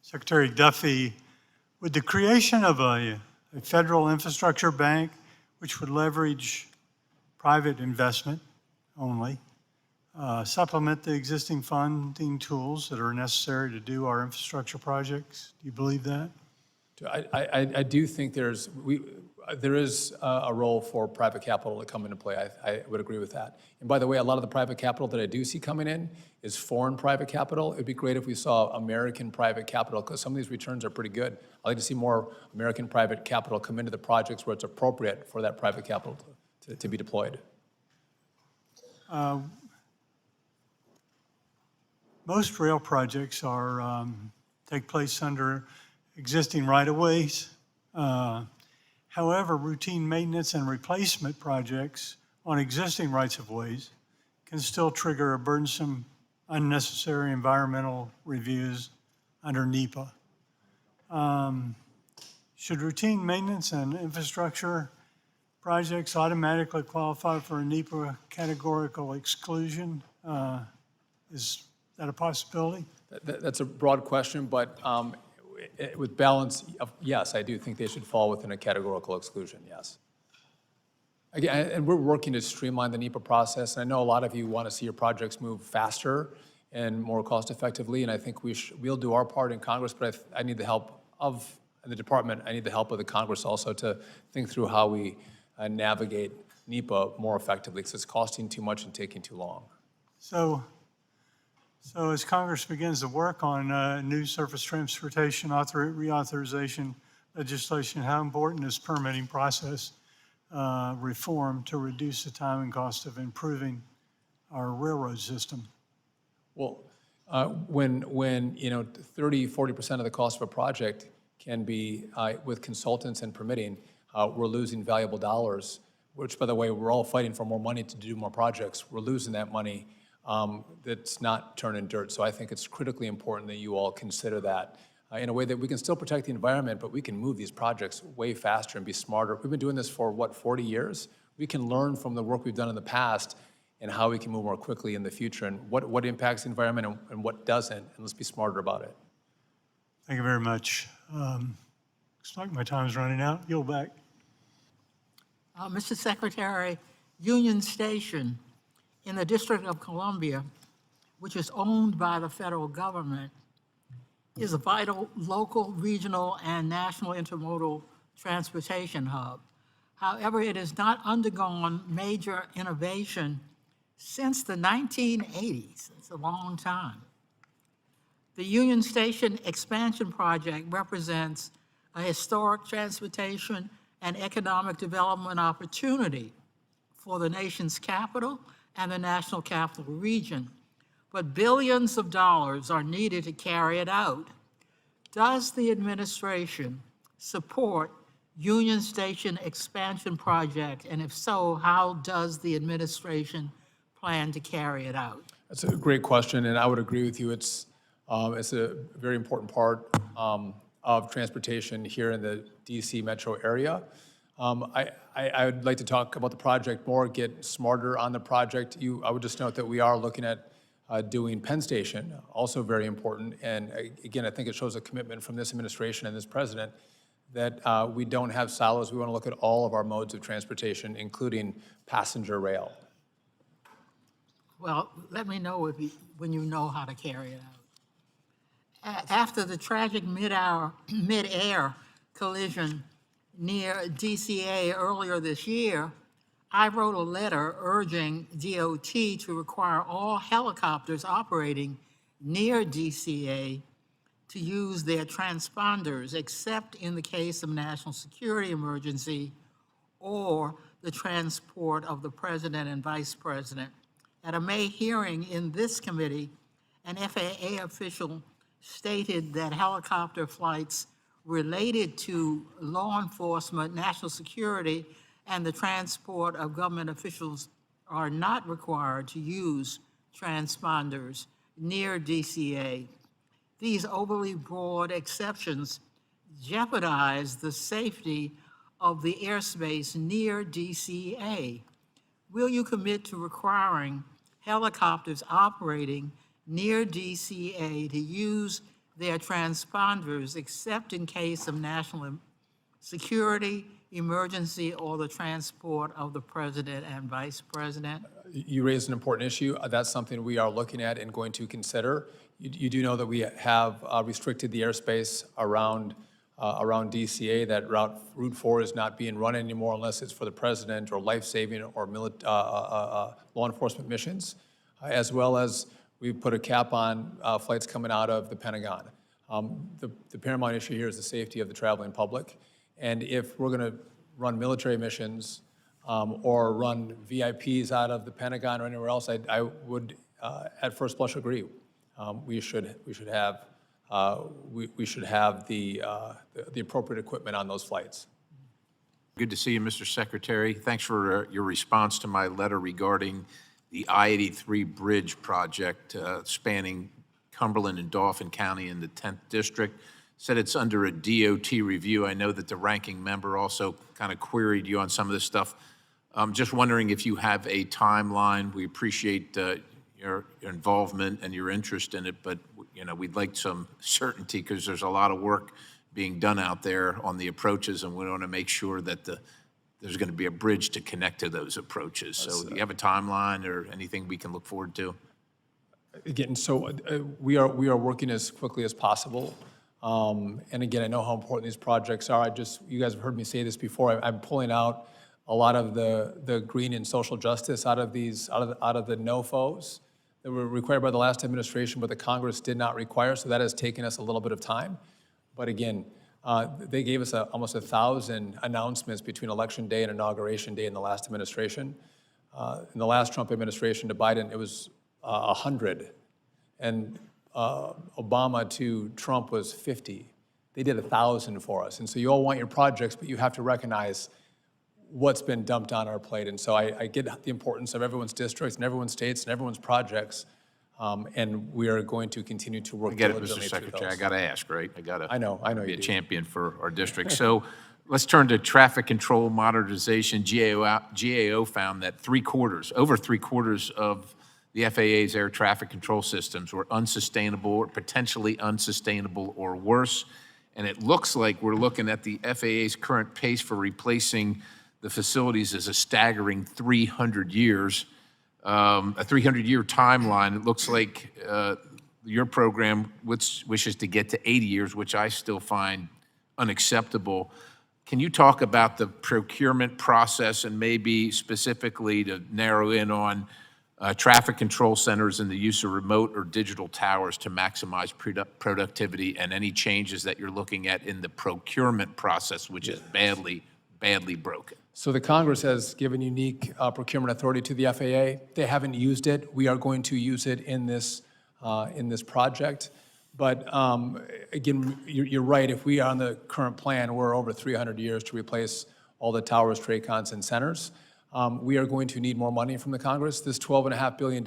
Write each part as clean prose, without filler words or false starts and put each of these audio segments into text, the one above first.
Secretary Duffy, with the creation of a federal infrastructure bank, which would leverage private investment only, supplement the existing funding tools that are necessary to do our infrastructure projects? Do you believe that? I do think there is a role for private capital to come into play. I would agree with that. And by the way, a lot of the private capital that I do see coming in is foreign private capital. It'd be great if we saw American private capital, because some of these returns are pretty good. I'd like to see more American private capital come into the projects where it's appropriate for that private capital to be deployed. Most rail projects take place under existing right-of-ways. However, routine maintenance and replacement projects on existing rights-of-ways can still trigger a burdensome, unnecessary environmental reviews under NEPA. Should routine maintenance and infrastructure projects automatically qualify for a NEPA categorical exclusion? Is that a possibility? That's a broad question, but with balance, yes, I do think they should fall within a categorical exclusion, yes. Again, and we're working to streamline the NEPA process, and I know a lot of you want to see your projects move faster and more cost effectively, and I think we'll do our part in Congress, but I need the help of the department. I need the help of the Congress also to think through how we navigate NEPA more effectively, because it's costing too much and taking too long. So as Congress begins to work on new surface transportation reauthorization legislation, how important is permitting process reform to reduce the time and cost of improving our railroad system? Well, when 30-40% of the cost of a project can be with consultants and permitting, we're losing valuable dollars, which, by the way, we're all fighting for more money to do more projects. We're losing that money. That's not turning dirt. So I think it's critically important that you all consider that in a way that we can still protect the environment, but we can move these projects way faster and be smarter. We've been doing this for, 40 years? We can learn from the work we've done in the past and how we can move more quickly in the future, and what impacts the environment and what doesn't, and let's be smarter about it. Thank you very much. Looks like my time's running out. Yield back. Mr. Secretary, Union Station in the District of Columbia, which is owned by the federal government, is a vital local, regional, and national intermodal transportation hub. However, it has not undergone major innovation since the 1980s. It's a long time. The Union Station expansion project represents a historic transportation and economic development opportunity for the nation's capital and the National Capital Region, but billions of dollars are needed to carry it out. Does the administration support Union Station expansion project, and if so, how does the administration plan to carry it out? That's a great question, and I would agree with you. It's a very important part of transportation here in the DC metro area. I would like to talk about the project more, get smarter on the project. I would just note that we are looking at doing Penn Station, also very important. And again, I think it shows a commitment from this administration and this president that we don't have silos. We want to look at all of our modes of transportation, including passenger rail. Well, let me know when you know how to carry it out. After the tragic mid-air collision near DCA earlier this year, I wrote a letter urging DOT to require all helicopters operating near DCA to use their transponders, except in the case of national security emergency or the transport of the president and vice president. At a May hearing in this committee, an FAA official stated that helicopter flights related to law enforcement, national security, and the transport of government officials are not required to use transponders near DCA. These overly broad exceptions jeopardize the safety of the airspace near DCA. Will you commit to requiring helicopters operating near DCA to use their transponders except in case of national security, emergency, or the transport of the president and vice president? You raised an important issue. That's something we are looking at and going to consider. You do know that we have restricted the airspace around DCA, that Route 4 is not being run anymore unless it's for the president or life-saving or law enforcement missions, as well as we've put a cap on flights coming out of the Pentagon. The paramount issue here is the safety of the traveling public. And if we're going to run military missions or run VIPs out of the Pentagon or anywhere else, I would, at first blush, agree. We should have the appropriate equipment on those flights. Good to see you, Mr. Secretary. Thanks for your response to my letter regarding the I-83 bridge project spanning Cumberland and Dauphin County in the 10th District. Said it's under a DOT review. I know that the ranking member also kind of queried you on some of this stuff. Just wondering if you have a timeline. We appreciate your involvement and your interest in it, but we'd like some certainty because there's a lot of work being done out there on the approaches, and we want to make sure that there's going to be a bridge to connect to those approaches. So do you have a timeline or anything we can look forward to? Again, so we are working as quickly as possible. And again, I know how important these projects are. You guys have heard me say this before. I'm pulling out a lot of the green and social justice out of the NOFOs that were required by the last administration, but the Congress did not require. So that has taken us a little bit of time. But again, they gave us almost 1,000 announcements between Election Day and Inauguration Day in the last administration. In the last Trump administration to Biden, it was 100. And Obama to Trump was 50. They did 1,000 for us. And so you all want your projects, but you have to recognize what's been dumped on our plate. And so I get the importance of everyone's districts and everyone's states and everyone's projects. And we are going to continue to work diligently through those. I get it, Mr. Secretary. I got to ask, right? I know be you a do. champion for our district. So let's turn to traffic control modernization. GAO found that over three quarters of the FAA's air traffic control systems were unsustainable or potentially unsustainable or worse. And it looks like we're looking at the FAA's current pace for replacing the facilities as a staggering 300 years, a 300-year timeline. It looks like your program wishes to get to 80 years, which I still find unacceptable. Can you talk about the procurement process and maybe specifically to narrow in on traffic control centers and the use of remote or digital towers to maximize productivity, and any changes that you're looking at in the procurement process, which is badly broken? So the Congress has given unique procurement authority to the FAA. They haven't used it. We are going to use it in this project. But again, you're right. If we are on the current plan, we're over 300 years to replace all the towers, TRACONs, and centers. We are going to need more money from the Congress. This $12.5 billion,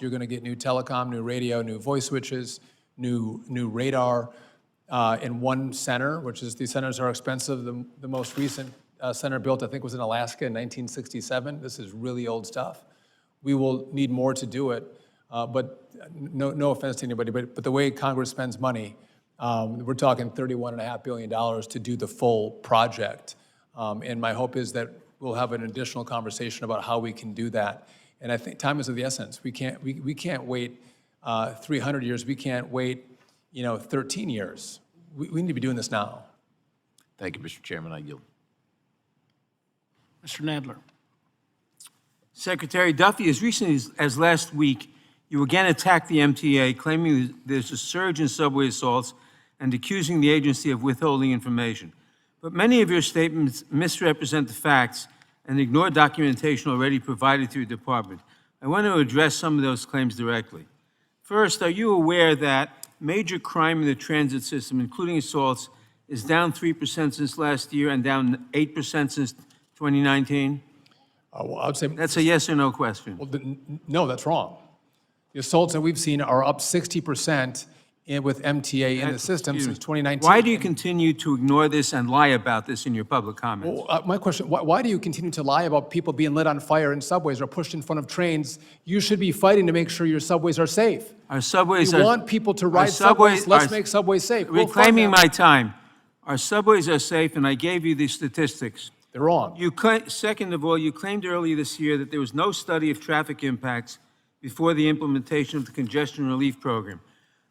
you're going to get new telecom, new radio, new voice switches, new radar in one center, which is, these centers are expensive. The most recent center built, I think, was in Alaska in 1967. This is really old stuff. We will need more to do it, but no offense to anybody, but the way Congress spends money, we're talking $31.5 billion to do the full project. And my hope is that we'll have an additional conversation about how we can do that. And I think time is of the essence. We can't wait 300 years. We can't wait 13 years. We need to be doing this now. Thank you, Mr. Chairman. I yield. Mr. Nadler. Secretary Duffy, as recently as last week, you again attacked the MTA, claiming there's a surge in subway assaults and accusing the agency of withholding information. But many of your statements misrepresent the facts and ignore documentation already provided to your department. I want to address some of those claims directly. First, are you aware that major crime in the transit system, including assaults, is down 3% since last year and down 8% since 2019? Well, I would say That's a yes or no question. well, no, that's wrong. The assaults that we've seen are up 60% with MTA in the system Excuse since me. 2019. Why do you continue to ignore this and lie about this in your public comments? Well, my question, why do you continue to lie about people being lit on fire in subways or pushed in front of trains? You should be fighting to make sure your subways are safe. Our subways are... You want people to ride our subways, let's are- make subways safe. We'll fund Reclaiming them. my time. Our subways are safe, and I gave you the statistics. They're wrong. Second of all, you claimed earlier this year that there was no study of traffic impacts before the implementation of the congestion relief program.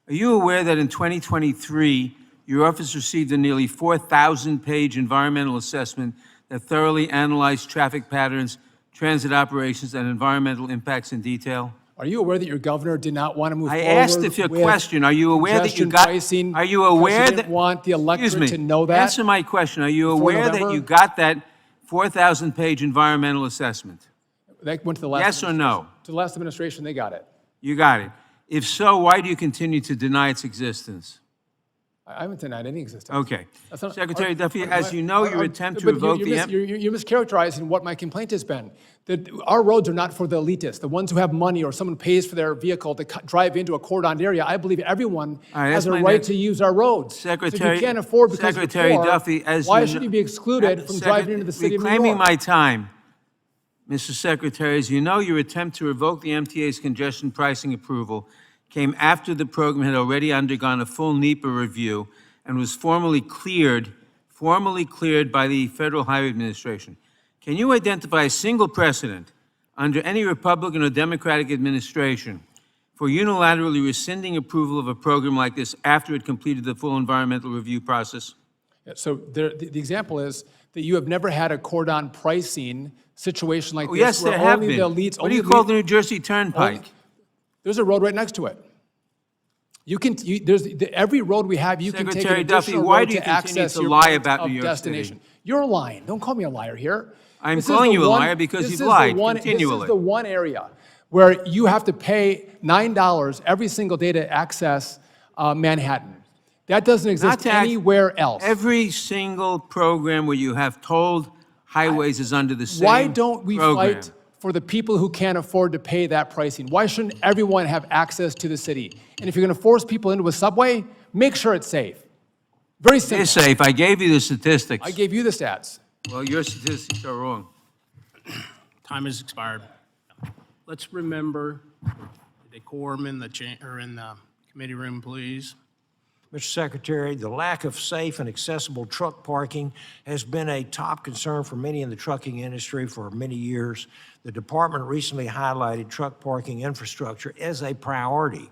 Are you aware that in 2023, your office received a nearly 4,000-page environmental assessment that thoroughly analyzed traffic patterns, transit operations, and environmental impacts in detail? Are you aware that your governor did not want to move I forward asked if your with question, are you aware that you congestion got... pricing Are you because aware didn't that... want the Excuse electorate me. to know that? Answer my question. Are you before aware that November? you got that 4,000-page environmental assessment? That went to the last Yes or no? To the last administration, they got it. You got it. If so, why do you continue to deny its existence? I haven't denied any existence. Okay. That's not- Secretary Duffy, are- as you know, your attempt to but revoke the... You're mischaracterizing what my complaint has been. That our roads are not for the elitists, the ones who have money or someone pays for their vehicle to drive into a cordoned area. I believe everyone All right, has that's a my right next- to use our roads. So Secretary- if you can't afford because Secretary you're poor, Duffy, as why you should know- you be excluded from driving into the city of New Reclaiming York? my time, Mr. Secretary, as you know, your attempt to revoke the MTA's congestion pricing approval came after the program had already undergone a full NEPA review and was formally cleared by the Federal Highway Administration. Can you identify a single precedent under any Republican or Democratic administration for unilaterally rescinding approval of a program like this after it completed the full environmental review process? Yeah, so the example is that you have never had a cordon pricing situation like Oh, this. yes, where there have only been. the elites, What do only you the call elite- the New Jersey Turnpike? There's a road right next to it. Every road we have, you can take an Secretary Duffy, additional why road do you to continue access to your lie point about of New York City? destination. You're lying. Don't call me a liar here. I'm This is calling the you a one- liar because this you've is the lied one- continually. This is the one area where you have to pay $9 every single day to access Manhattan. That doesn't Not exist to act- anywhere else. Every single program where you have tolled highways is under the same Why don't we program. fight for the people who can't afford to pay that pricing? Why shouldn't everyone have access to the city? And if you're going to force people into a subway, make sure it's safe. Very simple. It's safe. I gave you the statistics. I gave you the stats. Well, your statistics are wrong. Time has expired. Let's remember the decorum in the committee room, please. Mr. Secretary, the lack of safe and accessible truck parking has been a top concern for many in the trucking industry for many years. The department recently highlighted truck parking infrastructure as a priority.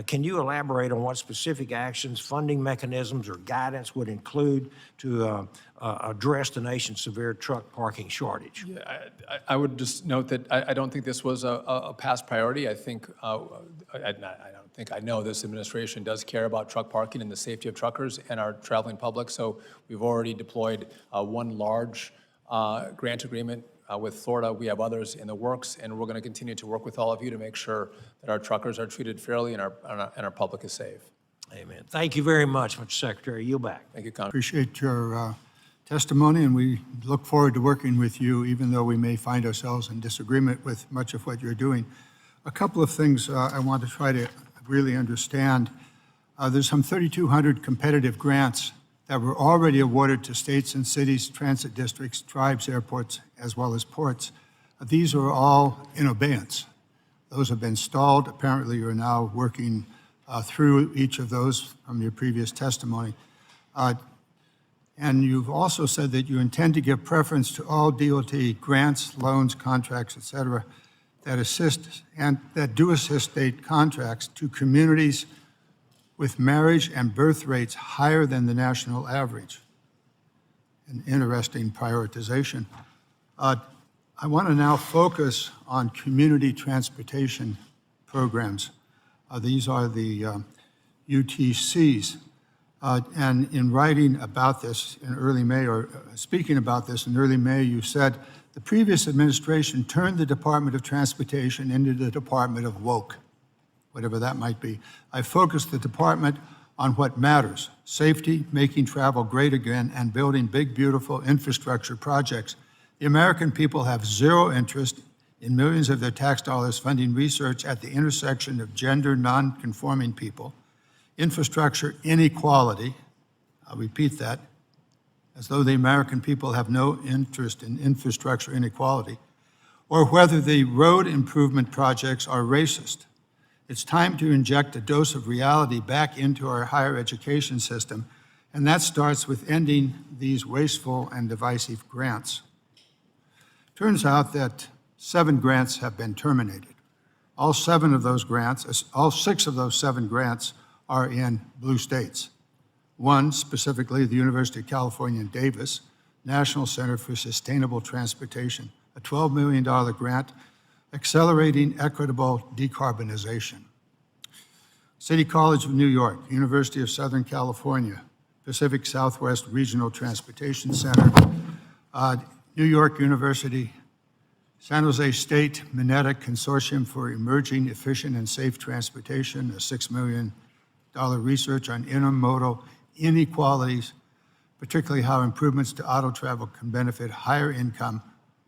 Can you elaborate on what specific actions, funding mechanisms, or guidance would include to address the nation's severe truck parking shortage? I would just note that I don't think this was a past priority. I think, I know this administration does care about truck parking and the safety of truckers and our traveling public. So we've already deployed one large grant agreement with Florida. We have others in the works, and we're going to continue to work with all of you to make sure that our truckers are treated fairly and our public is safe. Amen. Thank you very much, Mr. Secretary. Yield back. Thank you, Congressman. Appreciate your testimony, and we look forward to working with you, even though we may find ourselves in disagreement with much of what you're doing. A couple of things I want to try to really understand. There's some 3,200 competitive grants that were already awarded to states and cities, transit districts, tribes, airports, as well as ports. These are all in abeyance. Those have been stalled. Apparently, you're now working through each of those from your previous testimony. And you've also said that you intend to give preference to all DOT grants, loans, contracts, et cetera, that assist and that do assist state contracts to communities with marriage and birth rates higher than the national average. An interesting prioritization. I want to now focus on community transportation programs. These are the UTCs. And in writing about this in early May, or speaking about this in early May, you said, the previous administration turned the Department of Transportation into the Department of Woke, whatever that might be. I focused the department on what matters, safety, making travel great again, and building big, beautiful infrastructure projects. The American people have zero interest in millions of their tax dollars funding research at the intersection of gender non-conforming people, infrastructure inequality, I'll repeat that, as though the American people have no interest in infrastructure inequality, or whether the road improvement projects are racist. It's time to inject a dose of reality back into our higher education system, and that starts with ending these wasteful and divisive grants. Turns out that 7 grants have been terminated. All 6 of those 7 grants are in blue states. One, specifically the University of California in Davis, National Center for Sustainable Transportation, a $12 million grant accelerating equitable decarbonization. City College of New York, University of Southern California, Pacific Southwest Regional Transportation Center, New York University, San Jose State Mineta Consortium for Emerging Efficient and Safe Transportation, a $6 million research on intermodal inequalities, particularly how improvements to auto travel can benefit higher income,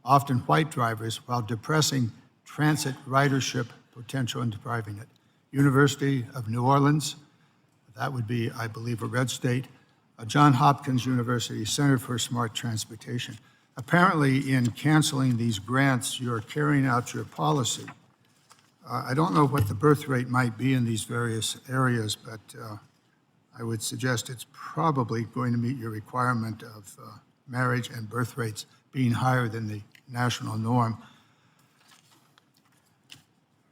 often white drivers, while depressing transit ridership potential and depriving it. University of New Orleans, that would be, I believe, a red state, Johns Hopkins University Center for Smart Transportation. Apparently, in canceling these grants, you're carrying out your policy. I don't know what the birth rate might be in these various areas, but I would suggest it's probably going to meet your requirement of marriage and birth rates being higher than the national norm.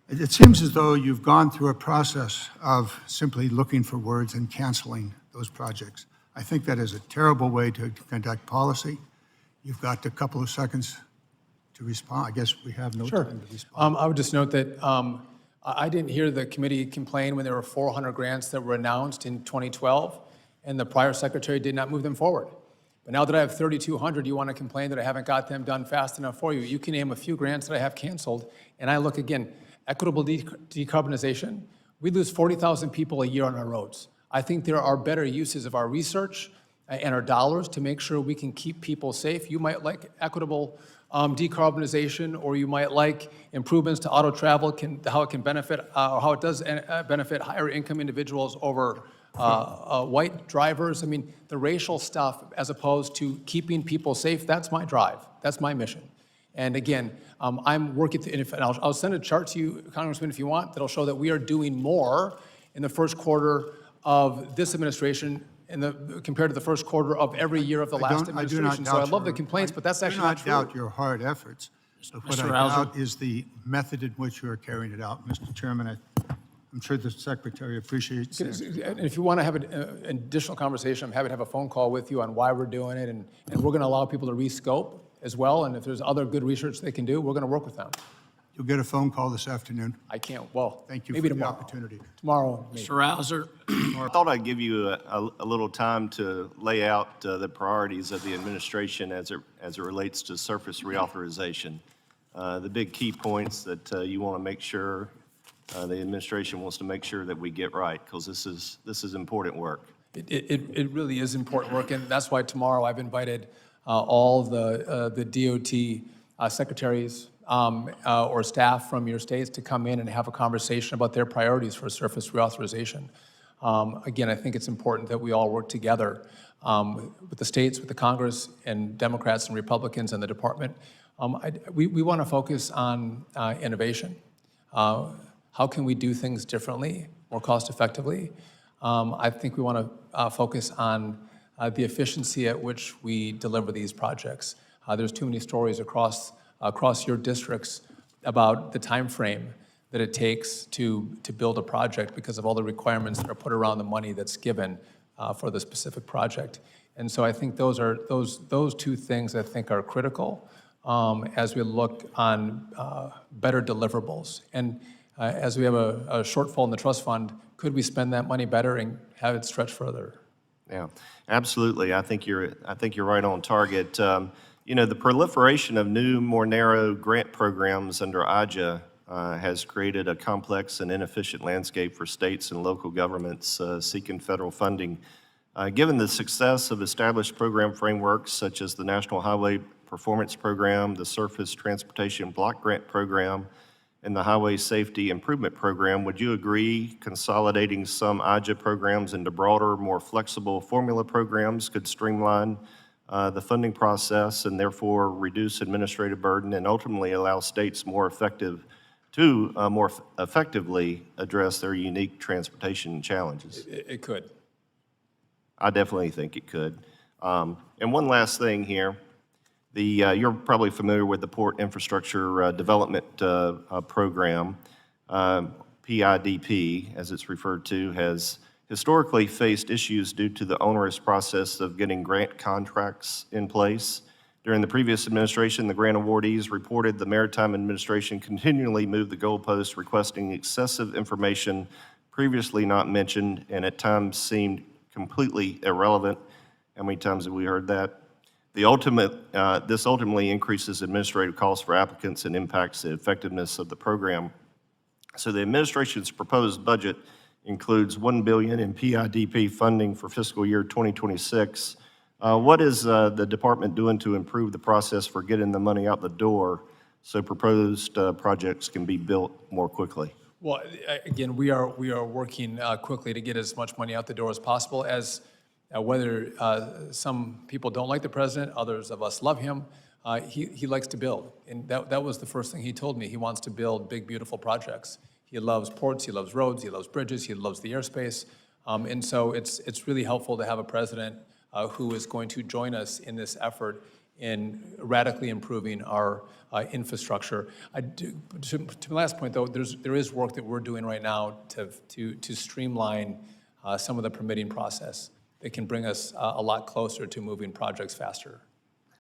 It seems as though you've gone through a process of simply looking for words and canceling those projects. I think that is a terrible way to conduct policy. You've got a couple of seconds to respond. I guess we have no time to respond. I would just note that I didn't hear the committee complain when there were 400 grants that were announced in 2012, and the prior secretary did not move them forward. But now that I have 3,200, you want to complain that I haven't got them done fast enough for you. You can name a few grants that I have canceled, and I look again, equitable decarbonization. We lose 40,000 people a year on our roads. I think there are better uses of our research and our dollars to make sure we can keep people safe. You might like equitable decarbonization, or you might like improvements to auto travel, how it can benefit, or how it does benefit higher income individuals over white drivers. I mean, the racial stuff as opposed to keeping people safe, that's my drive. That's my mission. And again, I'm working, and I'll send a chart to you, Congressman, if you want, that'll show that we are doing more in the first quarter of this administration compared to the first quarter of every year of the last administration. So I love the complaints, but that's actually not true. I do not doubt your hard efforts. But what I doubt is the method in which you are carrying it out. Mr. Chairman, I'm sure the Secretary appreciates it. And if you want to have an additional conversation, I'm happy to have a phone call with you on why we're doing it, and we're going to allow people to rescope as well, and if there's other good research they can do, we're going to work with them. You'll get a phone call this afternoon. I can't, well, Thank you maybe for the tomorrow. opportunity. Tomorrow, maybe. Mr. Rouser, I thought I'd give you a little time to lay out the priorities of the administration as it relates to surface reauthorization. The big key points that you want to make sure, the administration wants to make sure that we get right, because this is important work. It really is important work, and that's why tomorrow I've invited all the DOT secretaries or staff from your states to come in and have a conversation about their priorities for surface reauthorization. Again, I think it's important that we all work together with the states, with the Congress, and Democrats and Republicans and the department. We want to focus on innovation. How can we do things differently, more cost effectively? I think we want to focus on the efficiency at which we deliver these projects. There's too many stories across your districts about the time frame that it takes to build a project because of all the requirements that are put around the money that's given for the specific project. And so I think those two things I think are critical as we look on better deliverables. And as we have a shortfall in the trust fund, could we spend that money better and have it stretch further? Yeah, absolutely. I think you're right on target. You know, the proliferation of new, more narrow grant programs under IJA has created a complex and inefficient landscape for states and local governments seeking federal funding. Given the success of established program frameworks such as the National Highway Performance Program, the Surface Transportation Block Grant Program, in the Highway Safety Improvement Program. Would you agree consolidating some IJA programs into broader, more flexible formula programs could streamline the funding process and therefore reduce administrative burden and ultimately allow states more effectively address their unique transportation challenges? It could. I definitely think it could. And one last thing here. You're probably familiar with the Port Infrastructure Development Program. PIDP, as it's referred to, has historically faced issues due to the onerous process of getting grant contracts in place. During the previous administration, the grant awardees reported the Maritime Administration continually moved the goalposts, requesting excessive information previously not mentioned and at times seemed completely irrelevant. How many times have we heard that? This ultimately increases administrative costs for applicants and impacts the effectiveness of the program. So the administration's proposed budget includes $1 billion in PIDP funding for fiscal year 2026. What is the department doing to improve the process for getting the money out the door so proposed projects can be built more quickly? Well, again, we are working quickly to get as much money out the door as possible, as whether some people don't like the president, others of us love him, he likes to build. And that was the first thing he told me. He wants to build big, beautiful projects. He loves ports, he loves roads, he loves bridges, he loves the airspace. And so it's really helpful to have a president who is going to join us in this effort in radically improving our infrastructure. To my last point, though, there is work that we're doing right now to streamline some of the permitting process that can bring us a lot closer to moving projects faster.